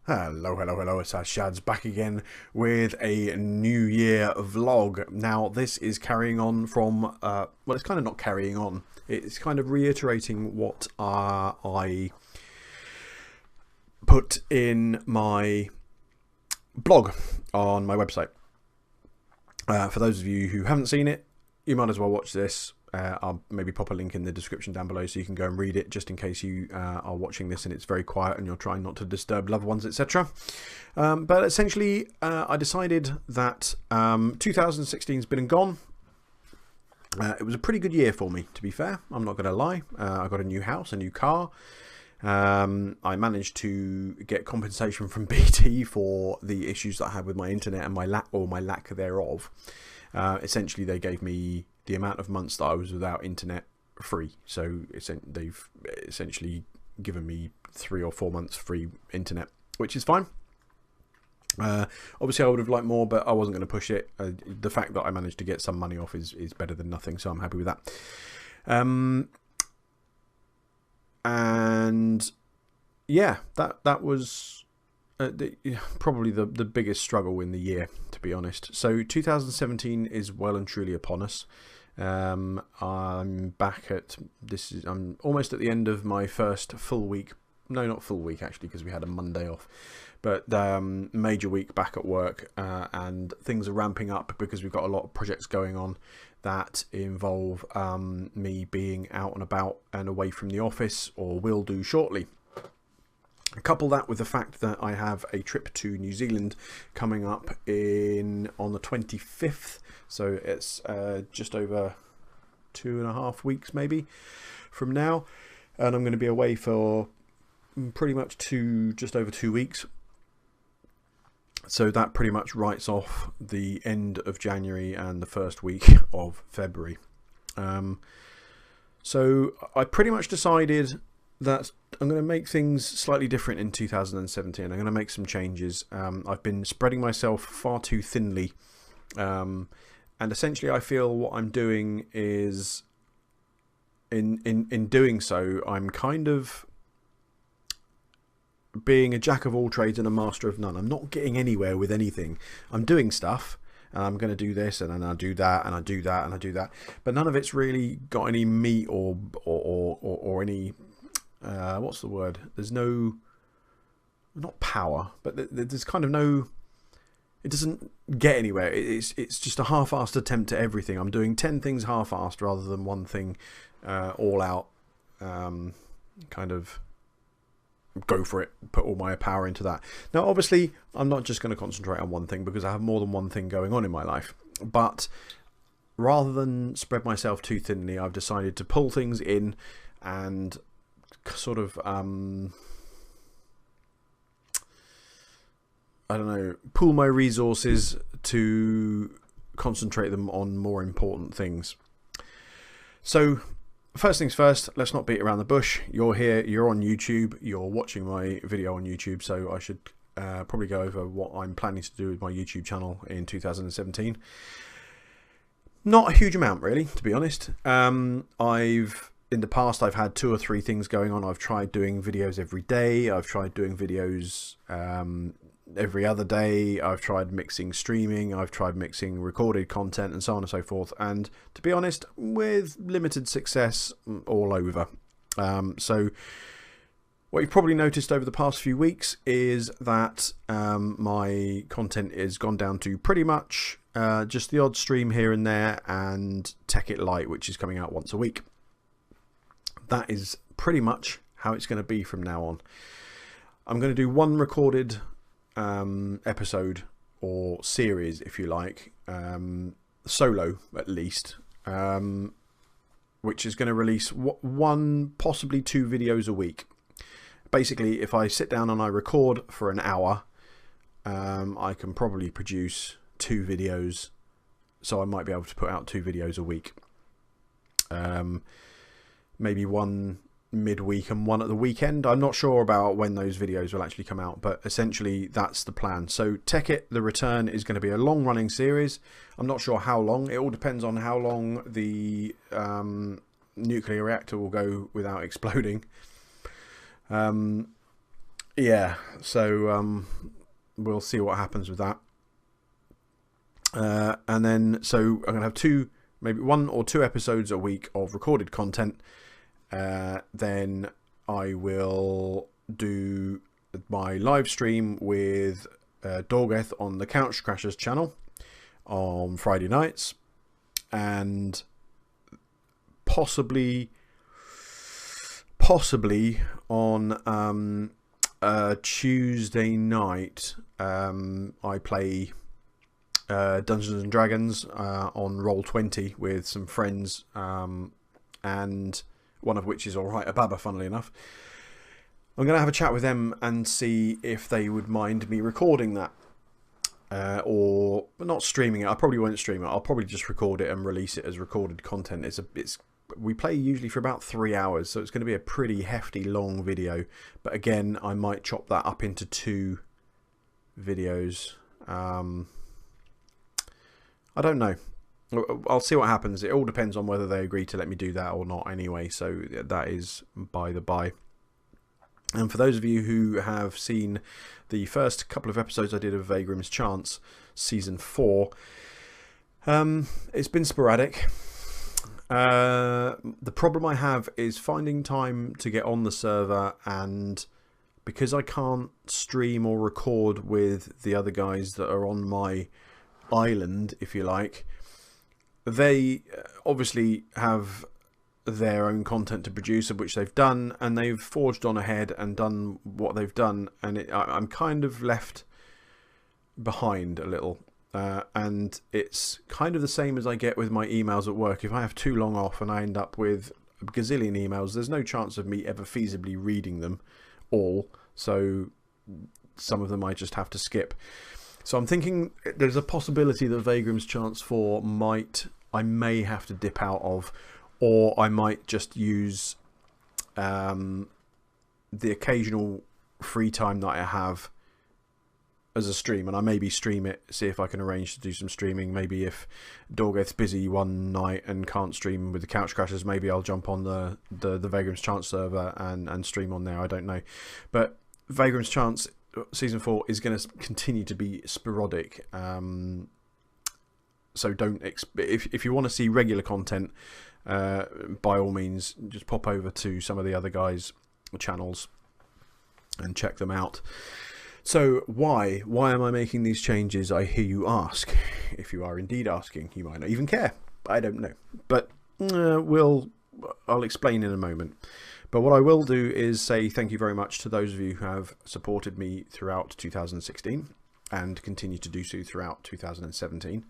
Hello, hello, hello, it's Shads back again with a New Year vlog. Now, this is carrying on from, well, it's kind of not carrying on. It's kind of reiterating what I put in my blog on my website. For those of you who haven't seen it, you might as well watch this. I'll maybe pop a link in the description down below so you can go and read it, just in case you are watching this and it's very quiet and you're trying not to disturb loved ones, etc. But essentially, I decided that 2016 has been and gone. It was a pretty good year for me, to be fair. I'm not going to lie. I got a new house, a new car. I managed to get compensation from BT for the issues that I had with my internet and my lack thereof. Essentially, they gave me the amount of months that I was without internet free. So they've essentially given me 3 or 4 months free internet, which is fine. Obviously, I would have liked more, but I wasn't going to push it. The fact that I managed to get some money off is better than nothing, so I'm happy with that. And yeah, that was probably the biggest struggle in the year, to be honest. So 2017 is well and truly upon us. I'm back at I'm almost at the end of my first full week. No, not full week actually, because we had a Monday off, but major week back at work, and things are ramping up because we've got a lot of projects going on that involve me being out and about and away from the office, or will do shortly. Couple that with the fact that I have a trip to New Zealand coming up on the 25th, so it's just over 2.5 weeks maybe from now, and I'm going to be away for pretty much just over 2 weeks. So that pretty much writes off the end of January and the first week of February. So I pretty much decided that I'm going to make things slightly different in 2017. I'm going to make some changes. I've been spreading myself far too thinly, and essentially I feel what I'm doing is, in doing so, I'm kind of being a jack of all trades and a master of none. I'm not getting anywhere with anything. I'm doing stuff, and I'm going to do this, and then I do that, and I do that, and I do that, but none of it's really got any meat or any what's the word? There's no, not power, but there's kind of no. It doesn't get anywhere. It's just a half-assed attempt at everything. I'm doing 10 things half-assed rather than one thing all out. Kind of go for it, put all my power into that. Now, obviously, I'm not just going to concentrate on one thing because I have more than one thing going on in my life. But rather than spread myself too thinly, I've decided to pull things in and sort of I don't know, pool my resources to concentrate them on more important things. So first things first, let's not beat around the bush. You're here, you're on YouTube, you're watching my video on YouTube, so I should probably go over what I'm planning to do with my YouTube channel in 2017. Not a huge amount, really, to be honest. In the past, I've had 2 or 3 things going on. I've tried doing videos every day. I've tried doing videos every other day. I've tried mixing streaming. I've tried mixing recorded content and so on and so forth. And to be honest, with limited success all over. So what you've probably noticed over the past few weeks is that my content has gone down to pretty much just the odd stream here and there, and Tech It Lite, which is coming out once a week. That is pretty much how it's going to be from now on. I'm going to do one recorded episode or series, if you like, solo at least, which is going to release 1, possibly 2 videos a week. Basically, if I sit down and I record for an hour, I can probably produce 2 videos, so I might be able to put out 2 videos a week. Maybe one midweek and one at the weekend. I'm not sure about when those videos will actually come out, but essentially that's the plan. So Tech It, The Return, is going to be a long running series. I'm not sure how long. It all depends on how long the nuclear reactor will go without exploding. yeah, so we'll see what happens with that. And then, so I'm going to have maybe 1 or 2 episodes a week of recorded content. Then I will do my live stream with Dorgeth on the Couch Crashers channel on Friday nights, and possibly on Tuesday night I play Dungeons and Dragons on Roll20 with some friends, and one of which is Alright Ababa, funnily enough. I'm going to have a chat with them and see if they would mind me recording that, or not streaming it. I probably won't stream it. I'll probably just record it and release it as recorded content. We play usually for about 3 hours, so it's going to be a pretty hefty long video. But again, I might chop that up into 2 videos. I don't know. I'll see what happens. It all depends on whether they agree to let me do that or not anyway, so that is by the by. And for those of you who have seen the first couple of episodes I did of Vaygrim's Chance Season 4, it's been sporadic. The problem I have is finding time to get on the server, and because I can't stream or record with the other guys that are on my island, if you like, they obviously have their own content to produce, of which they've done, and they've forged on ahead and done what they've done, and I'm kind of left behind a little. And it's kind of the same as I get with my emails at work. If I have too long off and I end up with a gazillion emails, there's no chance of me ever feasibly reading them all, so some of them I just have to skip. So I'm thinking there's a possibility that Vaygrim's Chance 4 I may have to dip out of, or I might just use the occasional free time that I have as a stream, and I maybe stream it, see if I can arrange to do some streaming. Maybe if Dorgeth's busy one night and can't stream with the Couch Crashers, maybe I'll jump on the Vaygrim's Chance server and stream on there. I don't know. But Vaygrim's Chance Season 4 is going to continue to be sporadic. So don't if you want to see regular content, by all means, just pop over to some of the other guys' channels and check them out. So why am I making these changes, I hear you ask? If you are indeed asking, you might not even care. I don't know, but I'll explain in a moment. But what I will do is say thank you very much to those of you who have supported me throughout 2016 and continue to do so throughout 2017.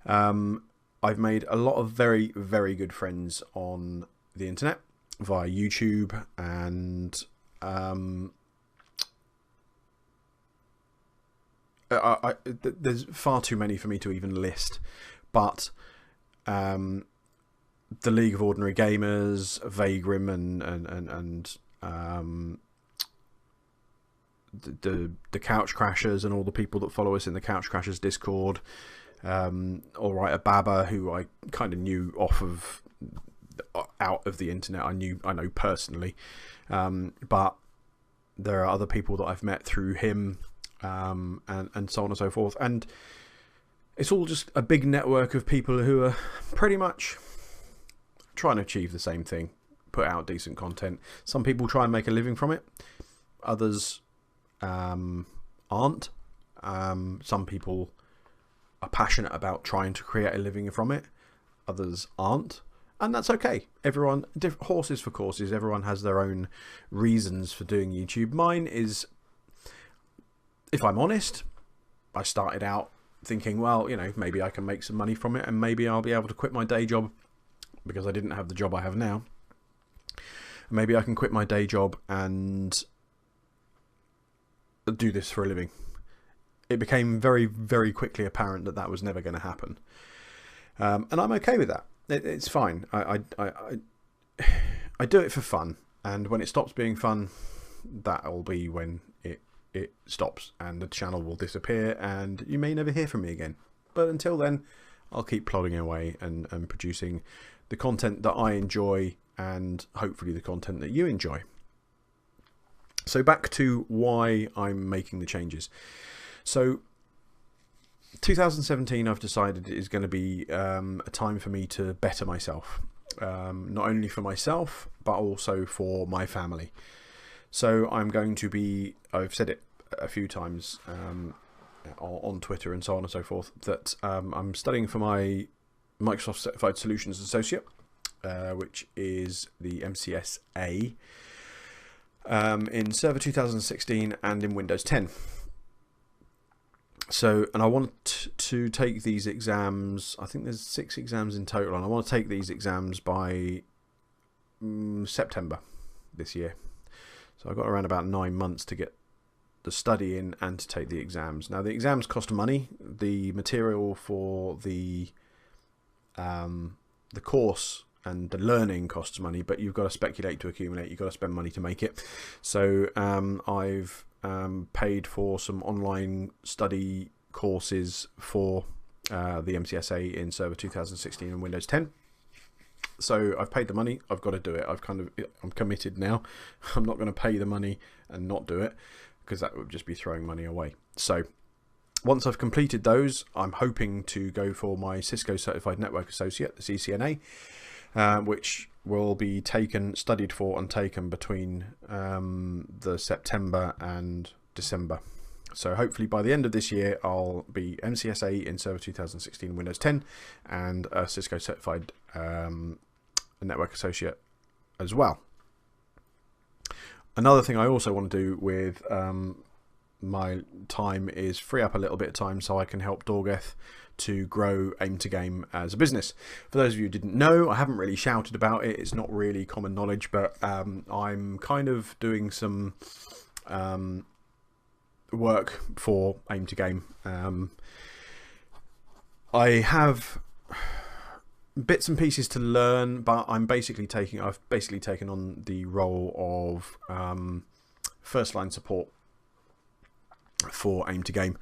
I've made a lot of very, very good friends on the internet via YouTube, and there's far too many for me to even list, but the League of Ordinary Gamers, Vaygrim, and the Couch Crashers, and all the people that follow us in the Couch Crashers Discord. Alright Ababa, who I kind of knew out of the internet. I know personally, but there are other people that I've met through him, and so on and so forth. And it's all just a big network of people who are pretty much trying to achieve the same thing, put out decent content. Some people try and make a living from it, others aren't. Some people are passionate about trying to create a living from it, others aren't, and that's okay. Everyone, horses for courses, everyone has their own reasons for doing YouTube. Mine is, if I'm honest, I started out thinking, well, you know, maybe I can make some money from it, and maybe I'll be able to quit my day job, because I didn't have the job I have now. Maybe I can quit my day job and do this for a living. It became very, very quickly apparent that that was never going to happen, and I'm okay with that. It's fine. I do it for fun, and when it stops being fun, that'll be when it stops, and the channel will disappear, and you may never hear from me again. But until then, I'll keep plodding away and producing the content that I enjoy, and hopefully the content that you enjoy. So back to why I'm making the changes. So 2017, I've decided is going to be a time for me to better myself, not only for myself but also for my family. So I'm going to be, I've said it a few times on Twitter and so on and so forth, that I'm studying for my Microsoft Certified Solutions Associate, which is the MCSA, in Server 2016 and in Windows 10. So, and I want to take these exams, I think there's 6 exams in total, and I want to take these exams by September this year. So I've got around about 9 months to get the study in and to take the exams. Now the exams cost money. The material for the course and the learning costs money, but you've got to speculate to accumulate. You've got to spend money to make it. So I've paid for some online study courses for the MCSA in Server 2016 and Windows 10. So I've paid the money. I've got to do it. I'm committed now. I'm not going to pay the money and not do it, because that would just be throwing money away. So once I've completed those, I'm hoping to go for my Cisco Certified Network Associate, the CCNA, which will be studied for and taken between the September and December. So hopefully by the end of this year, I'll be MCSA in Server 2016 Windows 10 and a Cisco Certified Network Associate as well. Another thing I also want to do with my time is free up a little bit of time so I can help Dorgeth to grow Aim to Game as a business. For those of you who didn't know, I haven't really shouted about it. It's not really common knowledge, but I'm kind of doing some work for Aim to Game. I have bits and pieces to learn, but I've basically taken on the role of first line support for Aim to Game,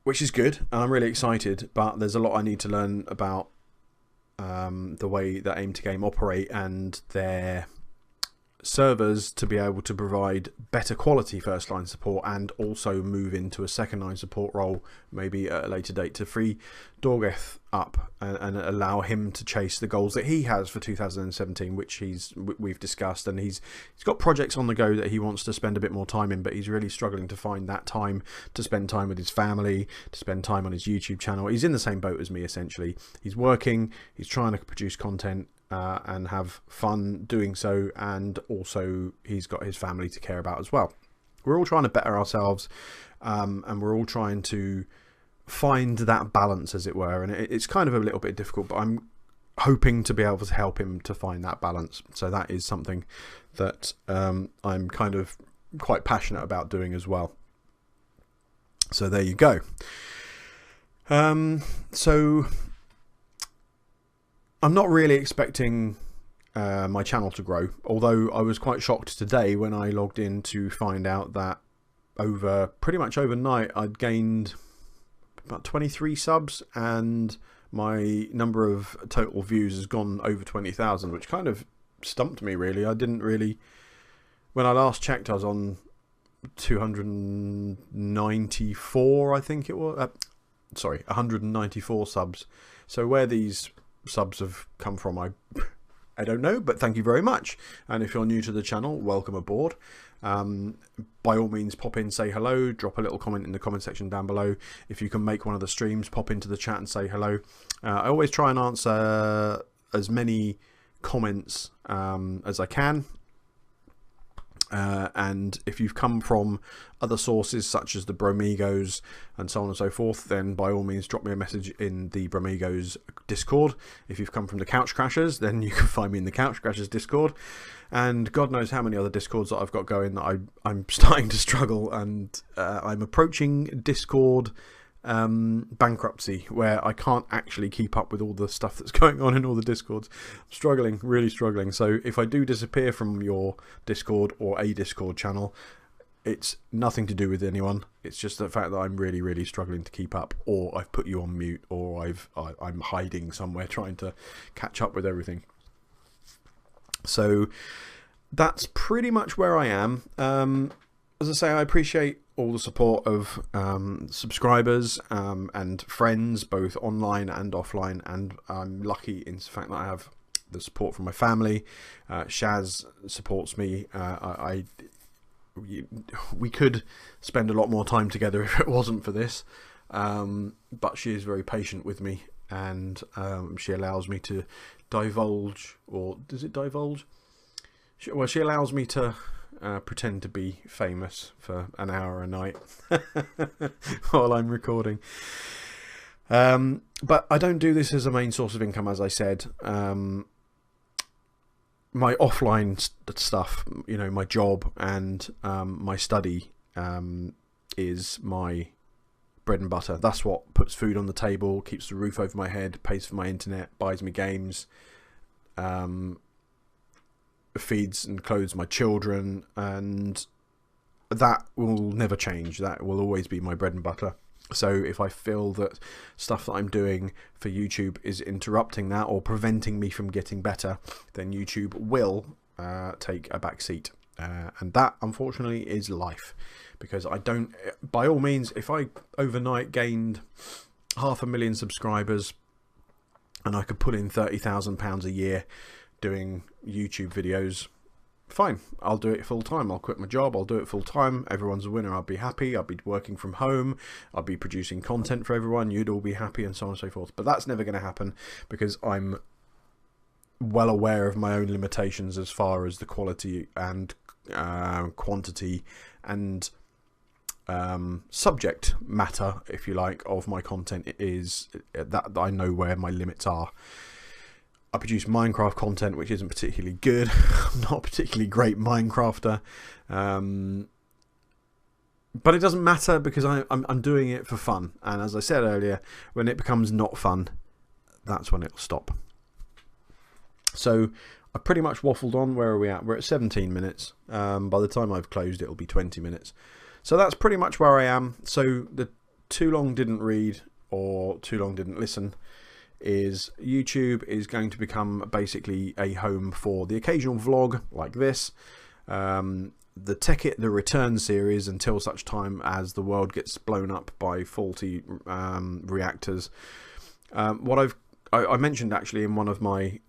which is good, and I'm really excited, but there's a lot I need to learn about the way that Aim to Game operate and their servers to be able to provide better quality first line support, and also move into a second line support role maybe at a later date to free Dorgeth up and allow him to chase the goals that he has for 2017, which we've discussed, and he's got projects on the go that he wants to spend a bit more time in, but he's really struggling to find that time to spend time with his family, to spend time on his YouTube channel. He's in the same boat as me, essentially. He's working, he's trying to produce content and have fun doing so, and also he's got his family to care about as well. We're all trying to better ourselves, and we're all trying to find that balance, as it were, and it's kind of a little bit difficult, but I'm hoping to be able to help him to find that balance. So that is something that I'm kind of quite passionate about doing as well. So there you go. So I'm not really expecting my channel to grow, although I was quite shocked today when I logged in to find out that pretty much overnight I'd gained about 23 subs, and my number of total views has gone over 20,000, which kind of stumped me, really. I didn't really, when I last checked, I was on 294, I think it was, sorry, 194 subs. So where these subs have come from, I don't know, but thank you very much. And if you're new to the channel, welcome aboard. By all means, pop in, say hello, drop a little comment in the comment section down below. If you can make one of the streams, pop into the chat and say hello. I always try and answer as many comments as I can. And if you've come from other sources such as the Bromigos and so on and so forth, then by all means drop me a message in the Bromigos Discord. If you've come from the Couch Crashers, then you can find me in the Couch Crashers Discord, and God knows how many other Discords that I've got going that I'm starting to struggle, and I'm approaching Discord bankruptcy, where I can't actually keep up with all the stuff that's going on in all the Discords. I'm struggling, really struggling. So if I do disappear from your Discord or a Discord channel, it's nothing to do with anyone. It's just the fact that I'm really, really struggling to keep up, or I've put you on mute, or I'm hiding somewhere trying to catch up with everything. So that's pretty much where I am. As I say, I appreciate all the support of subscribers and friends, both online and offline, and I'm lucky in the fact that I have the support from my family. Shaz supports me. We could spend a lot more time together if it wasn't for this, but she is very patient with me, and she allows me to divulge, or does it divulge? Well, she allows me to pretend to be famous for an hour a night while I'm recording. But I don't do this as a main source of income, as I said. My offline stuff, you know, my job and my study is my bread and butter. That's what puts food on the table, keeps the roof over my head, pays for my internet, buys me games, feeds and clothes my children, and that will never change. That will always be my bread and butter. So if I feel that stuff that I'm doing for YouTube is interrupting that or preventing me from getting better, then YouTube will take a back seat. And that, unfortunately, is life. Because I don't, by all means, if I overnight gained 500,000 subscribers and I could put in £30,000 a year doing YouTube videos, fine, I'll do it full time. I'll quit my job, I'll do it full time. Everyone's a winner. I'll be happy. I'll be working from home. I'll be producing content for everyone. You'd all be happy, and so on and so forth. But that's never going to happen because I'm well aware of my own limitations as far as the quality and quantity and subject matter, if you like, of my content is that I know where my limits are. I produce Minecraft content, which isn't particularly good. I'm not a particularly great Minecrafter. But it doesn't matter because I'm doing it for fun. And as I said earlier, when it becomes not fun, that's when it'll stop. So I pretty much waffled on. Where are we at? We're at 17 minutes. By the time I've closed, it'll be 20 minutes. So that's pretty much where I am. So the too long didn't read or too long didn't listen is YouTube is going to become basically a home for the occasional vlog like this, the Tekkit the Return series until such time as the world gets blown up by faulty reactors. What I mentioned actually in one of my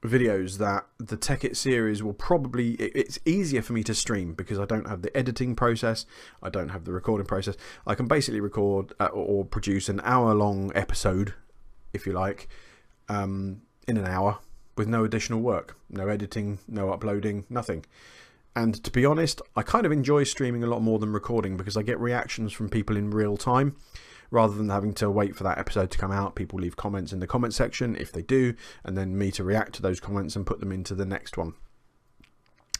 videos that the Tekkit series will probably, it's easier for me to stream because I don't have the editing process, I don't have the recording process. I can basically record or produce an hour-long episode, if you like, in an hour with no additional work, no editing, no uploading, nothing. And to be honest, I kind of enjoy streaming a lot more than recording because I get reactions from people in real time. Rather than having to wait for that episode to come out, people leave comments in the comment section if they do, and then me to react to those comments and put them into the next one.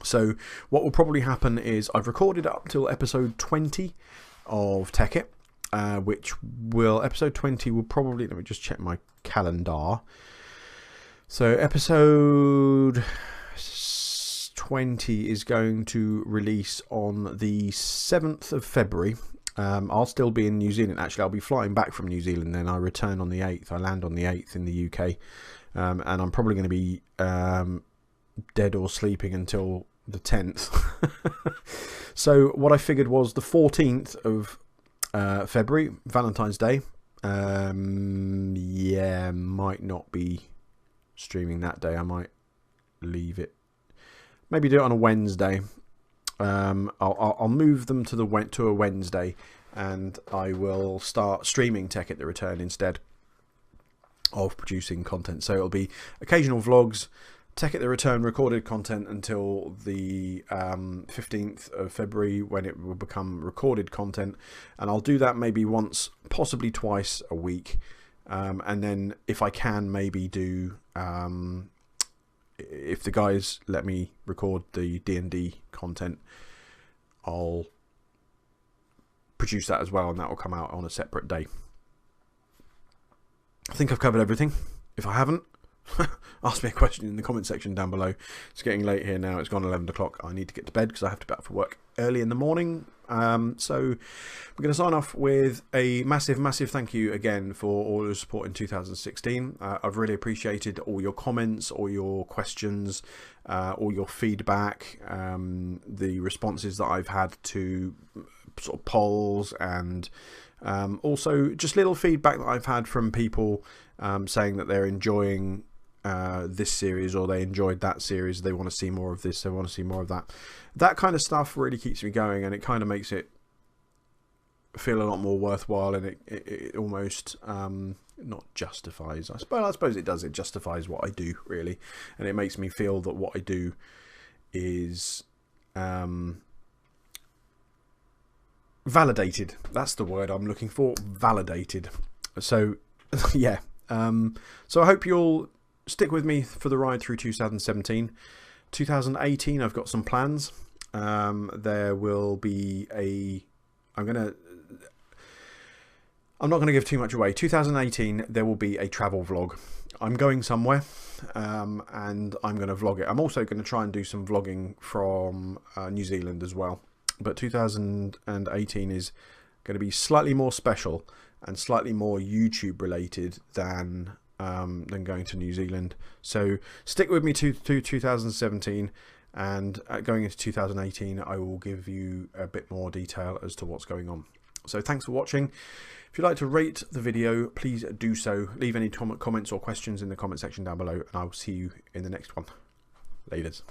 So what will probably happen is I've recorded up till episode 20 of Tekkit, which will, episode 20 will probably, let me just check my calendar. So episode 20 is going to release on the 7th of February. I'll still be in New Zealand. Actually, I'll be flying back from New Zealand. Then I return on the 8th. I land on the 8th in the UK. And I'm probably going to be dead or sleeping until the 10th. So what I figured was the 14th of February, Valentine's Day. Yeah, might not be streaming that day. I might leave it. Maybe do it on a Wednesday. I'll move them to a Wednesday, and I will start streaming Tekkit the Return instead of producing content. So it'll be occasional vlogs, Tekkit the Return recorded content until the 15th of February when it will become recorded content, and I'll do that maybe once, possibly twice a week, and then if I can maybe do if the guys let me record the D&D content, I'll produce that as well, and that will come out on a separate day. I think I've covered everything. If I haven't, ask me a question in the comment section down below. It's getting late here now. It's gone 11 o'clock. I need to get to bed because I have to be up for work early in the morning. So we're going to sign off with a massive thank you again for all your support in 2016. I've really appreciated all your comments, all your questions, all your feedback, the responses that I've had to sort of polls, and also just little feedback that I've had from people saying that they're enjoying this series, or they enjoyed that series, they want to see more of this, they want to see more of that. That kind of stuff really keeps me going, and it kind of makes it feel a lot more worthwhile, and it almost not justifies, I suppose it does, it justifies what I do, really, and it makes me feel that what I do is validated. That's the word I'm looking for, validated. So yeah, so I hope you'll stick with me for the ride through 2017. 2018, I've got some plans. There will be I'm not going to give too much away. 2018, there will be a travel vlog. I'm going somewhere, and I'm going to vlog it. I'm also going to try and do some vlogging from New Zealand as well. But 2018 is going to be slightly more special and slightly more YouTube related than going to New Zealand. So stick with me to 2017, and going into 2018 I will give you a bit more detail as to what's going on. So thanks for watching. If you'd like to rate the video, please do so. Leave any comments or questions in the comment section down below, and I'll see you in the next one. Laters.